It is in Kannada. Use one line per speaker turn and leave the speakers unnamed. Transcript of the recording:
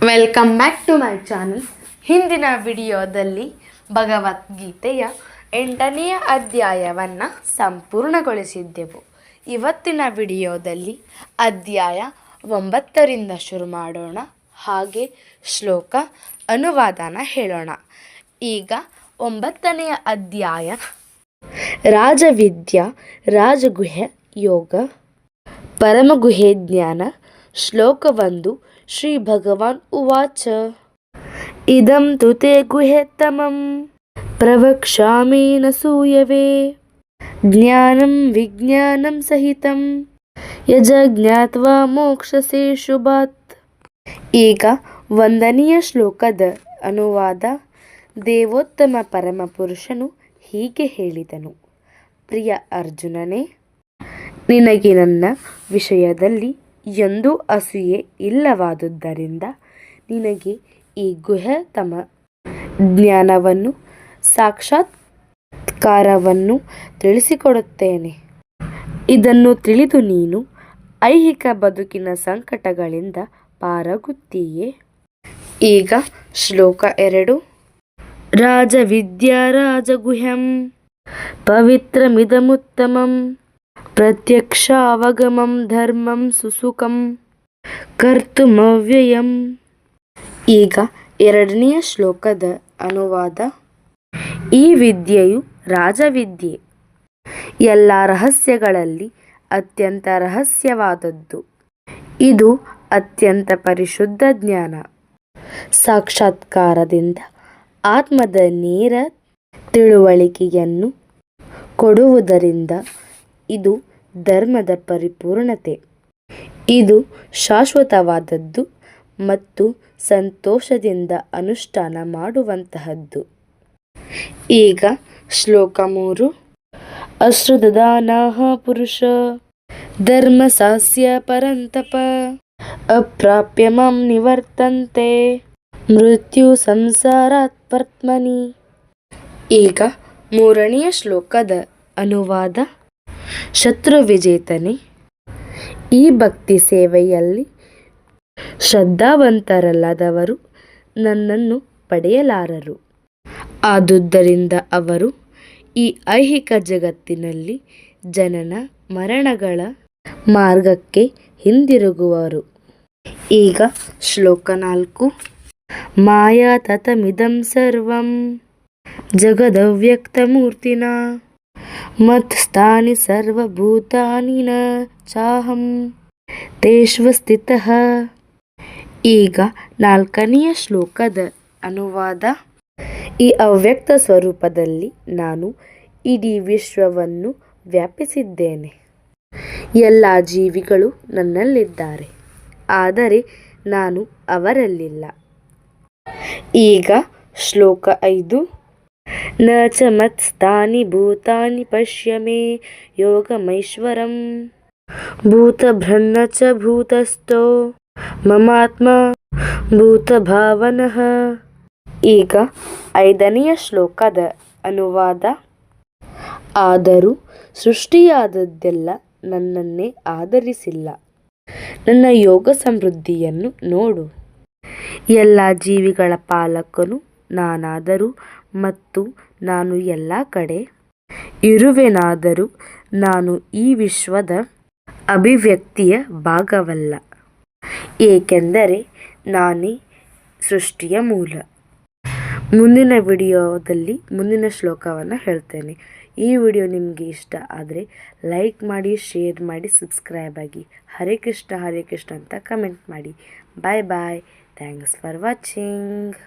Welcome back to my channel. ಹಿಂದಿನ ವಿಡಿಯೋದಲ್ಲಿ ಭಗವದ್ಗೀತೆಯ 8ನೆಯ ಅಧ್ಯಾಯವನ್ನು ಸಂಪೂರ್ಣಗೊಳಿಸಿದ್ದೆವು. ಇವತ್ತಿನ ವಿಡಿಯೋದಲ್ಲಿ ಅಧ್ಯಾಯ 9ರಿಂದ ಶುರು ಮಾಡೋಣ. ಹಾಗೆ ಶ್ಲೋಕ ಅನುವಾದನ ಹೇಳೋಣ. ಈಗ 9ನೆಯ ಅಧ್ಯಾಯ ರಾಜವಿದ್ಯಾ ರಾಜಗುಹ್ಯ ಯೋಗ ಪರಮಗುಹೆ ಜ್ಞಾನ. ಶ್ಲೋಕ 1. ಶ್ರೀ ಭಗವಾನ್ ಉವಾಚ ಇದಂ ತು ತೇ ಗುಹ್ಯತಮಂ ಪ್ರವಕ್ಷ್ಯಾಮಿ ನ ಸೂಯವೇ ಜ್ಞಾನಂ ವಿಜ್ಞಾನಂ ಸಹಿತಂ ಯಜ ಜ್ಞಾತ್ವಾ ಮೋಕ್ಷಸೆ ಶುಭಾತ್. ಈಗ 1ನೆಯ ಶ್ಲೋಕದ ಅನುವಾದ. ದೇವೋತ್ತಮ ಪರಮಪುರುಷನು ಹೀಗೆ ಹೇಳಿದನು: ಪ್ರಿಯ ಅರ್ಜುನನೇ, ನಿನಗೆ ನನ್ನ ವಿಷಯದಲ್ಲಿ ಎಂದೂ ಅಸೂಯೆ ಇಲ್ಲವಾದುದರಿಂದ ನಿನಗೆ ಈ ಗುಹ್ಯತಮ ಜ್ಞಾನವನ್ನು ಸಾಕ್ಷಾತ್ಕಾರವನ್ನು ತಿಳಿಸಿಕೊಡುತ್ತೇನೆ. ಇದನ್ನು ತಿಳಿದು ನೀನು ಐಹಿಕ ಬದುಕಿನ ಸಂಕಟಗಳಿಂದ ಪಾರಾಗುತ್ತೀಯೇ. ಈಗ ಶ್ಲೋಕ 2. ರಾಜವಿದ್ಯಾ ರಾಜಗುಹ್ಯಂ ಪವಿತ್ರಮಿದಮುತ್ತಮಂ ಪ್ರತ್ಯಕ್ಷಾವಗಮಂ ಧರ್ಮಂ ಸುಸುಖಂ ಕರ್ತುಮವ್ಯಯಂ. ಈಗ 2ನೆಯ ಶ್ಲೋಕದ ಅನುವಾದ. ಈ ವಿದ್ಯೆಯು ರಾಜವಿದ್ಯೆ, ಎಲ್ಲ ರಹಸ್ಯಗಳಲ್ಲಿ ಅತ್ಯಂತ ರಹಸ್ಯವಾದದ್ದು. ಇದು ಅತ್ಯಂತ ಪರಿಶುದ್ಧ ಜ್ಞಾನ. ಸಾಕ್ಷಾತ್ಕಾರದಿಂದ ಆತ್ಮದ ನೇರ ತಿಳುವಳಿಕೆಯನ್ನು ಕೊಡುವುದರಿಂದ ಇದು ಧರ್ಮದ ಪರಿಪೂರ್ಣತೆ. ಇದು ಶಾಶ್ವತವಾದದ್ದು ಮತ್ತು ಸಂತೋಷದಿಂದ ಅನುಷ್ಠಾನ ಮಾಡುವಂತಹದ್ದು. ಈಗ ಶ್ಲೋಕ 3. ಅಶ್ರದ್ಧಾನಃ ಪುರುಷ ಧರ್ಮಸಾಸ್ಯ ಪರಂತಪ ಅಪ್ರಾಪ್ಯ ಮಾಂ ನಿವರ್ತಂತೆ ಮೃತ್ಯು ಸಂಸಾರಾತ್ಮನಿ. ಈಗ 3ನೆಯ ಶ್ಲೋಕದ ಅನುವಾದ. ಶತ್ರುವಿಜೇತನೇ, ಈ ಭಕ್ತಿ ಸೇವೆಯಲ್ಲಿ ಶ್ರದ್ಧಾವಂತರಲ್ಲದವರು ನನ್ನನ್ನು ಪಡೆಯಲಾರರು. ಆದುದರಿಂದ ಅವರು ಈ ಐಹಿಕ ಜಗತ್ತಿನಲ್ಲಿ ಜನನ ಮರಣಗಳ ಮಾರ್ಗಕ್ಕೆ ಹಿಂದಿರುಗುವರು. ಈಗ ಶ್ಲೋಕ 4. ಮಾಯಾ ತತಮಿದಂ ಸರ್ವಂ ಜಗದವ್ಯಕ್ತಮೂರ್ತಿನಾ ಮತ್ಸ್ಥಾನಿ ಸರ್ವಭೂತಾನಿ ನ ಚಾಹಂ ತೇಷ್ವಸ್ಥಿತಃ. ಈಗ 4ನೆಯ ಶ್ಲೋಕದ ಅನುವಾದ. ಈ ಅವ್ಯಕ್ತ ಸ್ವರೂಪದಲ್ಲಿ ನಾನು ಇಡೀ ವಿಶ್ವವನ್ನು ವ್ಯಾಪಿಸಿದ್ದೇನೆ. ಎಲ್ಲ ಜೀವಿಗಳು ನನ್ನಲ್ಲಿದ್ದಾರೆ, ಆದರೆ ನಾನು ಅವರಲ್ಲಿಲ್ಲ. ಈಗ ಶ್ಲೋಕ 5. ನ ಚ ಮತ್ಸ್ಥಾನಿ ಭೂತಾನಿ ಪಶ್ಯ ಮೇ ಯೋಗಮೈಶ್ವರಂ ಭೂತಭೃನ್ನ ಚ ಭೂತಸ್ಥೋ ಮಮಾತ್ಮ ಭೂತಭಾವನಃ. ಈಗ 5ನೆಯ ಶ್ಲೋಕದ ಅನುವಾದ. ಆದರೂ ಸೃಷ್ಟಿಯಾದದ್ದೆಲ್ಲ ನನ್ನನ್ನೇ ಆಧರಿಸಿಲ್ಲ. ನನ್ನ ಯೋಗ ಸಮೃದ್ಧಿಯನ್ನು ನೋಡು. ಎಲ್ಲ ಜೀವಿಗಳ ಪಾಲಕನು ನಾನಾದರೂ ಮತ್ತು ನಾನು ಎಲ್ಲ ಕಡೆ ಇರುವೆನಾದರೂ ನಾನು ಈ ವಿಶ್ವದ ಅಭಿವ್ಯಕ್ತಿಯ ಭಾಗವಲ್ಲ, ಏಕೆಂದರೆ ನಾನೇ ಸೃಷ್ಟಿಯ ಮೂಲ. ಮುಂದಿನ ವಿಡಿಯೋದಲ್ಲಿ ಮುಂದಿನ ಶ್ಲೋಕವನ್ನು ಹೇಳ್ತೇನೆ. ಈ ವಿಡಿಯೋ ನಿಮಗೆ ಇಷ್ಟ ಆದರೆ ಲೈಕ್ ಮಾಡಿ, ಶೇರ್ ಮಾಡಿ, ಸಬ್ಸ್ಕ್ರೈಬ್ ಆಗಿ. ಹರೇ ಕೃಷ್ಣ ಅಂತ ಕಮೆಂಟ್ ಮಾಡಿ. Bye bye. Thanks for watching.